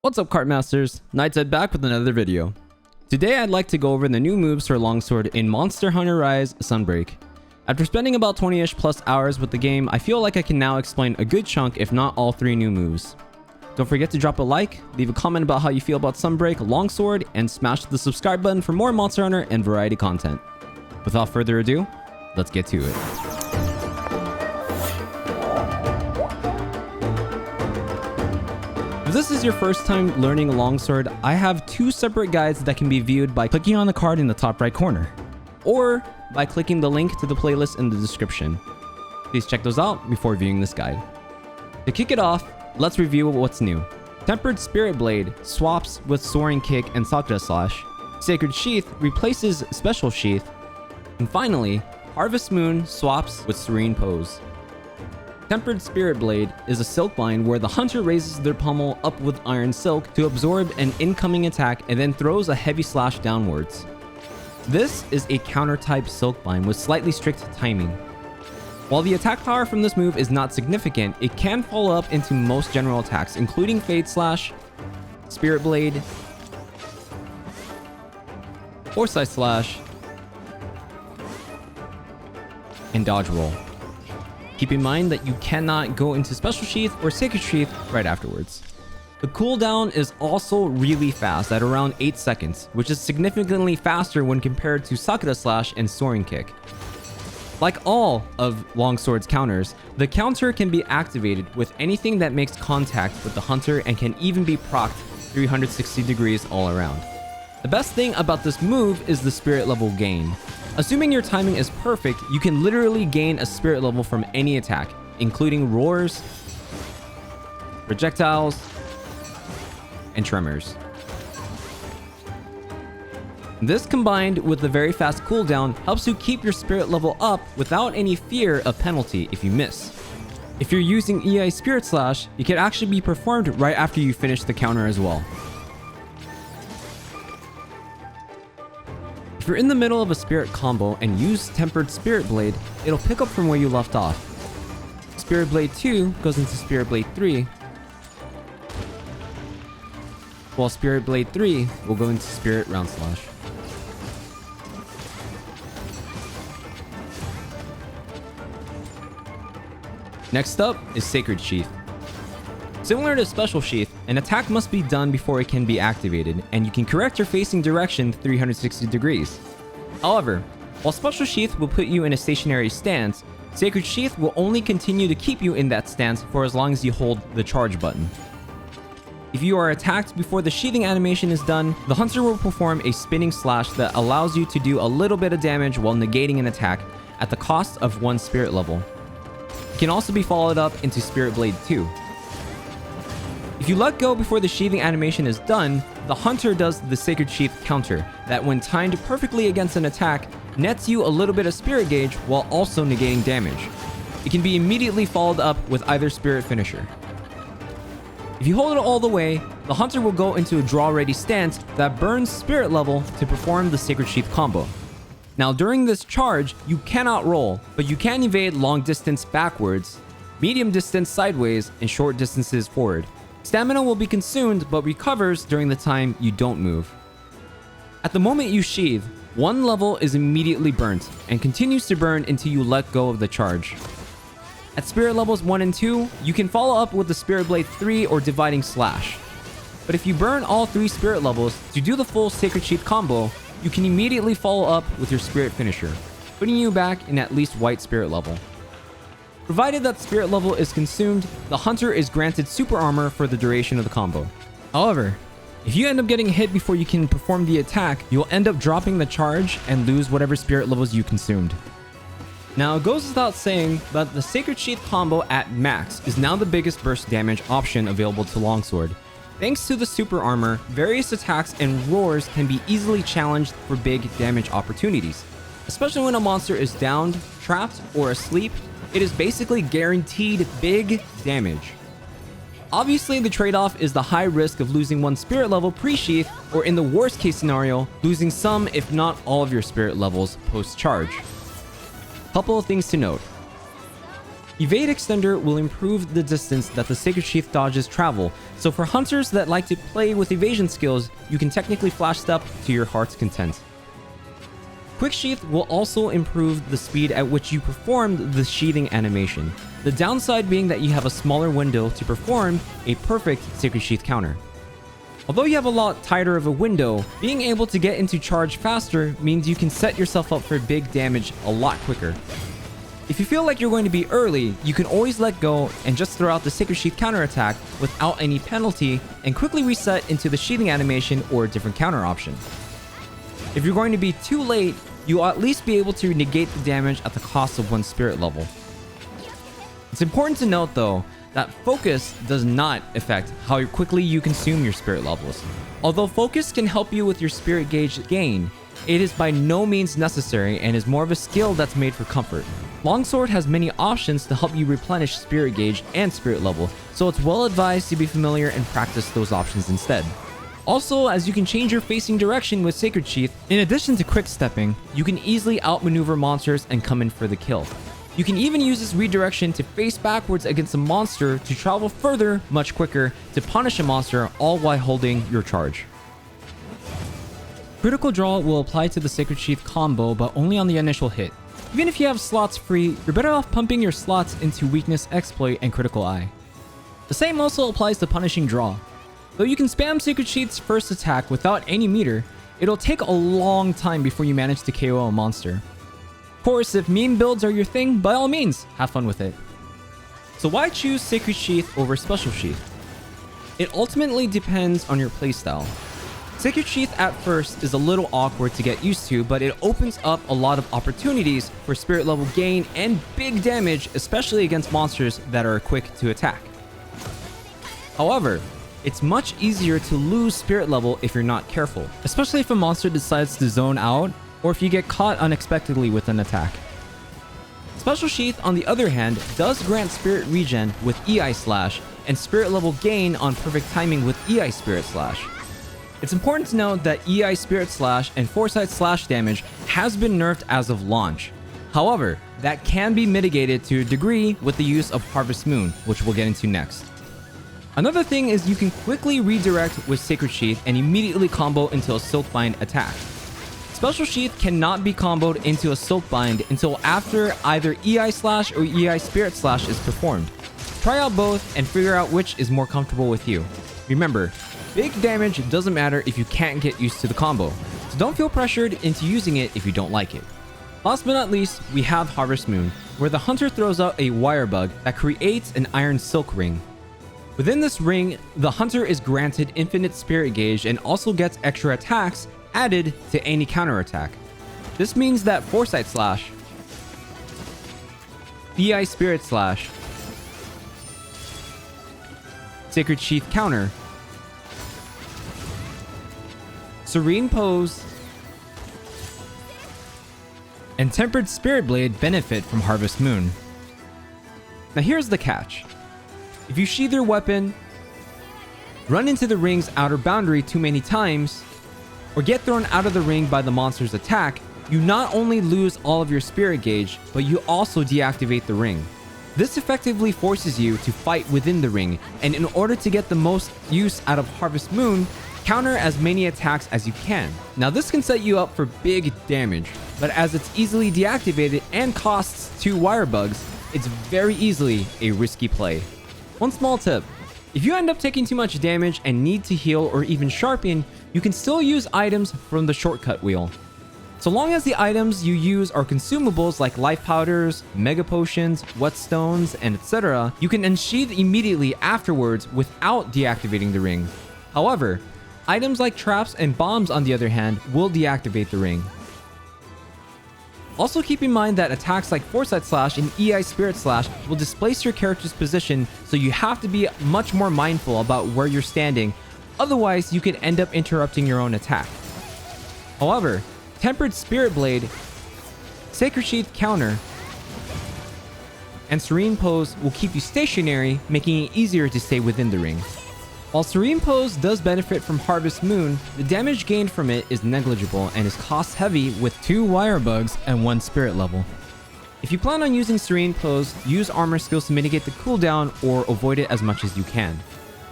What's up, Cartmasters? Nightside back with another video. Today I'd like to go over the new moves for Longsword in Monster Hunter Rise Sunbreak. After spending about 20-ish plus hours with the game, I feel like I can now explain a good chunk if not all 3 new moves. Don't forget to drop a like, leave a comment about how you feel about Sunbreak, Longsword, and smash the subscribe button for more Monster Hunter and variety content. Without further ado, let's get to it. If this is your first time learning Longsword, I have 2 separate guides that can be viewed by clicking on the card in the top right corner, or by clicking the link to the playlist in the description. Please check those out before viewing this guide. To kick it off, let's review what's new. Tempered Spirit Blade swaps with Soaring Kick and Sakura Slash. Sacred Sheath replaces Special Sheath. And finally, Harvest Moon swaps with Serene Pose. Tempered Spirit Blade is a silk bind where the hunter raises their pommel up with iron silk to absorb an incoming attack and then throws a heavy slash downwards. This is a counter-type silk bind with slightly strict timing. While the attack power from this move is not significant, it can follow up into most general attacks, including Fade Slash, Spirit Blade, Foresight Slash, and Dodge Roll. Keep in mind that you cannot go into Special Sheath or Sacred Sheath right afterwards. The cooldown is also really fast at around 8 seconds, which is significantly faster when compared to Sakura Slash and Soaring Kick. Like all of Longsword's counters, the counter can be activated with anything that makes contact with the hunter and can even be procced 360 degrees all around. The best thing about this move is the spirit level gain. Assuming your timing is perfect, you can literally gain a spirit level from any attack, including roars, projectiles, and tremors. This combined with the very fast cooldown helps you keep your spirit level up without any fear of penalty if you miss. If you're using EI Spirit Slash, it can actually be performed right after you finish the counter as well. If you're in the middle of a spirit combo and use Tempered Spirit Blade, it'll pick up from where you left off. Spirit Blade 2 goes into Spirit Blade 3, while Spirit Blade 3 will go into Spirit Round Slash. Next up is Sacred Sheath. Similar to Special Sheath, an attack must be done before it can be activated, and you can correct your facing direction 360 degrees. However, while Special Sheath will put you in a stationary stance, Sacred Sheath will only continue to keep you in that stance for as long as you hold the charge button. If you are attacked before the sheathing animation is done, the hunter will perform a spinning slash that allows you to do a little bit of damage while negating an attack at the cost of 1 spirit level. It can also be followed up into Spirit Blade 2. If you let go before the sheathing animation is done, the hunter does the Sacred Sheath counter that, when timed perfectly against an attack, nets you a little bit of spirit gauge while also negating damage. It can be immediately followed up with either spirit finisher. If you hold it all the way, the hunter will go into a draw ready stance that burns spirit level to perform the Sacred Sheath combo. Now during this charge, you cannot roll, but you can evade long distance backwards, medium distance sideways, and short distances forward. Stamina will be consumed but recovers during the time you don't move. At the moment you sheathe, 1 level is immediately burnt and continues to burn until you let go of the charge. At spirit levels 1 and 2, you can follow up with the Spirit Blade 3 or Dividing Slash. But if you burn all 3 spirit levels to do the full Sacred Sheath combo, you can immediately follow up with your spirit finisher, putting you back in at least white spirit level. Provided that spirit level is consumed, the hunter is granted super armor for the duration of the combo. However, if you end up getting hit before you can perform the attack, you'll end up dropping the charge and lose whatever spirit levels you consumed. Now, it goes without saying that the Sacred Sheath combo at max is now the biggest burst damage option available to Longsword. Thanks to the super armor, various attacks and roars can be easily challenged for big damage opportunities. Especially when a monster is downed, trapped, or asleep, it is basically guaranteed big damage. Obviously, the trade-off is the high risk of losing 1 spirit level pre-sheath, or in the worst case scenario, losing some if not all of your spirit levels post-charge. Couple of things to note. Evade Extender will improve the distance that the Sacred Sheath dodges travel, so for hunters that like to play with evasion skills, you can technically flash step to your heart's content. Quick Sheath will also improve the speed at which you perform the sheathing animation, the downside being that you have a smaller window to perform a perfect Sacred Sheath counter. Although you have a lot tighter of a window, being able to get into charge faster means you can set yourself up for big damage a lot quicker. If you feel like you're going to be early, you can always let go and just throw out the Sacred Sheath counterattack without any penalty and quickly reset into the sheathing animation or a different counter option. If you're going to be too late, you'll at least be able to negate the damage at the cost of one spirit level. It's important to note though, that focus does not affect how quickly you consume your spirit levels. Although focus can help you with your spirit gauge gain, it is by no means necessary and is more of a skill that's made for comfort. Longsword has many options to help you replenish spirit gauge and spirit level, so it's well advised to be familiar and practice those options instead. Also, as you can change your facing direction with Sacred Sheath, in addition to quick stepping, you can easily outmaneuver monsters and come in for the kill. You can even use this redirection to face backwards against a monster to travel further much quicker to punish a monster, all while holding your charge. Critical Draw will apply to the Sacred Sheath combo, but only on the initial hit. Even if you have slots free, you're better off pumping your slots into Weakness Exploit and Critical Eye. The same also applies to Punishing Draw. Though you can spam Sacred Sheath's first attack without any meter, it'll take a long time before you manage to KO a monster. Of course, if meme builds are your thing, by all means, have fun with it. So why choose Sacred Sheath over Special Sheath? It ultimately depends on your playstyle. Sacred Sheath at first is a little awkward to get used to, but it opens up a lot of opportunities for spirit level gain and big damage, especially against monsters that are quick to attack. However, it's much easier to lose spirit level if you're not careful, especially if a monster decides to zone out or if you get caught unexpectedly with an attack. Special Sheath, on the other hand, does grant spirit regen with EI Slash and spirit level gain on perfect timing with EI Spirit Slash. It's important to note that EI Spirit Slash and Foresight Slash damage has been nerfed as of launch. However, that can be mitigated to a degree with the use of Harvest Moon, which we'll get into next. Another thing is you can quickly redirect with Sacred Sheath and immediately combo into a Silkbind attack. Special Sheath cannot be comboed into a Silkbind until after either EI Slash or EI Spirit Slash is performed. Try out both and figure out which is more comfortable with you. Remember, big damage doesn't matter if you can't get used to the combo, so don't feel pressured into using it if you don't like it. Last but not least, we have Harvest Moon, where the hunter throws out a wire bug that creates an iron silk ring. Within this ring, the hunter is granted infinite spirit gauge and also gets extra attacks added to any counterattack. This means that Foresight Slash, EI Spirit Slash, Sacred Sheath counter, Serene Pose, and Tempered Spirit Blade benefit from Harvest Moon. Now here's the catch. If you sheathe your weapon, run into the ring's outer boundary too many times, or get thrown out of the ring by the monster's attack, you not only lose all of your spirit gauge, but you also deactivate the ring. This effectively forces you to fight within the ring, and in order to get the most use out of Harvest Moon, counter as many attacks as you can. Now this can set you up for big damage, but as it's easily deactivated and costs 2 wire bugs, it's very easily a risky play. One small tip: if you end up taking too much damage and need to heal or even sharpen, you can still use items from the shortcut wheel. So long as the items you use are consumables like life powders, mega potions, whetstones, and etc., you can unsheath immediately afterwards without deactivating the ring. However, items like traps and bombs, on the other hand, will deactivate the ring. Also keep in mind that attacks like Foresight Slash and EI Spirit Slash will displace your character's position, so you have to be much more mindful about where you're standing, otherwise you could end up interrupting your own attack. However, Tempered Spirit Blade, Sacred Sheath counter, and Serene Pose will keep you stationary, making it easier to stay within the ring. While Serene Pose does benefit from Harvest Moon, the damage gained from it is negligible and is cost heavy with 2 wire bugs and 1 spirit level. If you plan on using Serene Pose, use armor skills to mitigate the cooldown or avoid it as much as you can.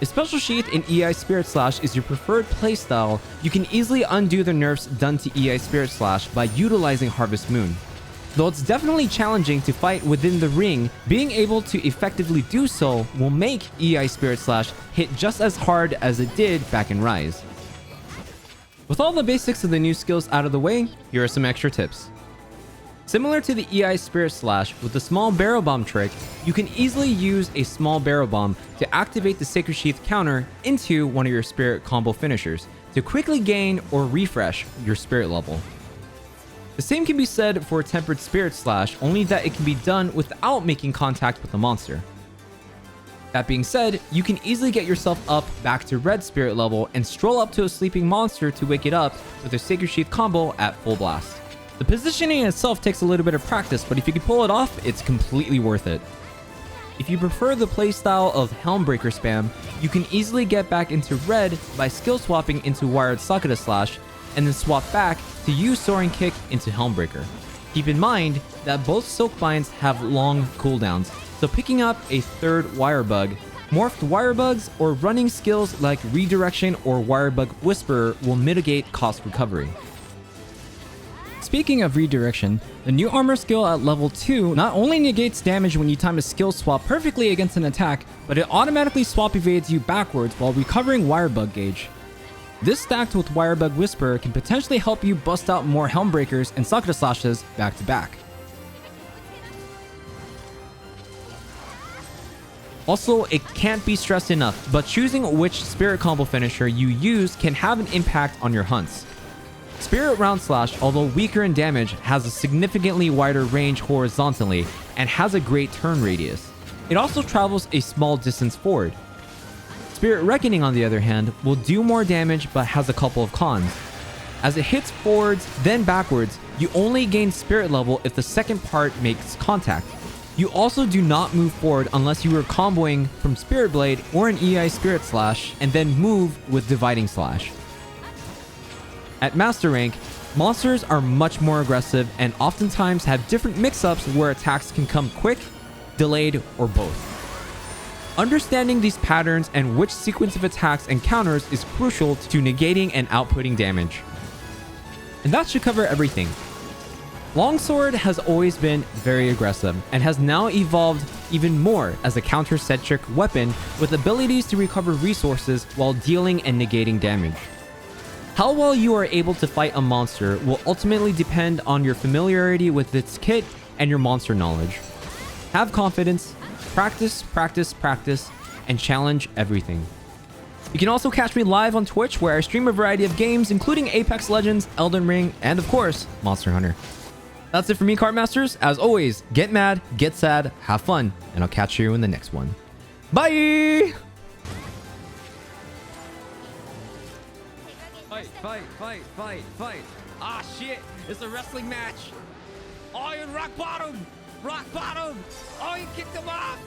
If Special Sheath in EI Spirit Slash is your preferred playstyle, you can easily undo the nerfs done to EI Spirit Slash by utilizing Harvest Moon. Though it's definitely challenging to fight within the ring, being able to effectively do so will make EI Spirit Slash hit just as hard as it did back in Rise. With all the basics of the new skills out of the way, here are some extra tips. Similar to the EI Spirit Slash with the small barrel bomb trick, you can easily use a small barrel bomb to activate the Sacred Sheath counter into one of your spirit combo finishers to quickly gain or refresh your spirit level. The same can be said for a Tempered Spirit Slash, only that it can be done without making contact with the monster. That being said, you can easily get yourself up back to red spirit level and stroll up to a sleeping monster to wake it up with a Sacred Sheath combo at full blast. The positioning itself takes a little bit of practice, but if you can pull it off, it's completely worth it. If you prefer the playstyle of Helm Breaker spam, you can easily get back into red by skill swapping into Wired Sakata Slash, and then swap back to use Soaring Kick into Helm Breaker. Keep in mind that both Silk Binds have long cooldowns, so picking up a third Wire Bug, morphed Wire Bugs, or running skills like Redirection or Wire Bug Whisperer will mitigate cost recovery. Speaking of redirection, the new armor skill at level 2 not only negates damage when you time a skill swap perfectly against an attack, but it automatically swap evades you backwards while recovering Wire Bug gauge. This stacked with Wire Bug Whisperer can potentially help you bust out more Helm Breakers and Sakata Slashes back to back. Also, it can't be stressed enough, but choosing which spirit combo finisher you use can have an impact on your hunts. Spirit Round Slash, although weaker in damage, has a significantly wider range horizontally and has a great turn radius. It also travels a small distance forward. Spirit Reckoning, on the other hand, will do more damage but has a couple of cons. As it hits forwards, then backwards, you only gain spirit level if the second part makes contact. You also do not move forward unless you are comboing from Spirit Blade or an EI Spirit Slash and then move with Dividing Slash. At Master Rank, monsters are much more aggressive and oftentimes have different mix-ups where attacks can come quick, delayed, or both. Understanding these patterns and which sequence of attacks and counters is crucial to negating and outputting damage. And that should cover everything. Longsword has always been very aggressive and has now evolved even more as a counter-centric weapon with abilities to recover resources while dealing and negating damage. How well you are able to fight a monster will ultimately depend on your familiarity with its kit and your monster knowledge. Have confidence, practice, practice, practice, and challenge everything. You can also catch me live on Twitch where I stream a variety of games including Apex Legends, Elden Ring, and of course, Monster Hunter. That's it for me, Cartmasters. As always, get mad, get sad, have fun, and I'll catch you in the next one. Bye! Fight. Ah, shit. It's a wrestling match. Oh, you're rock bottom. Oh, you kicked him off.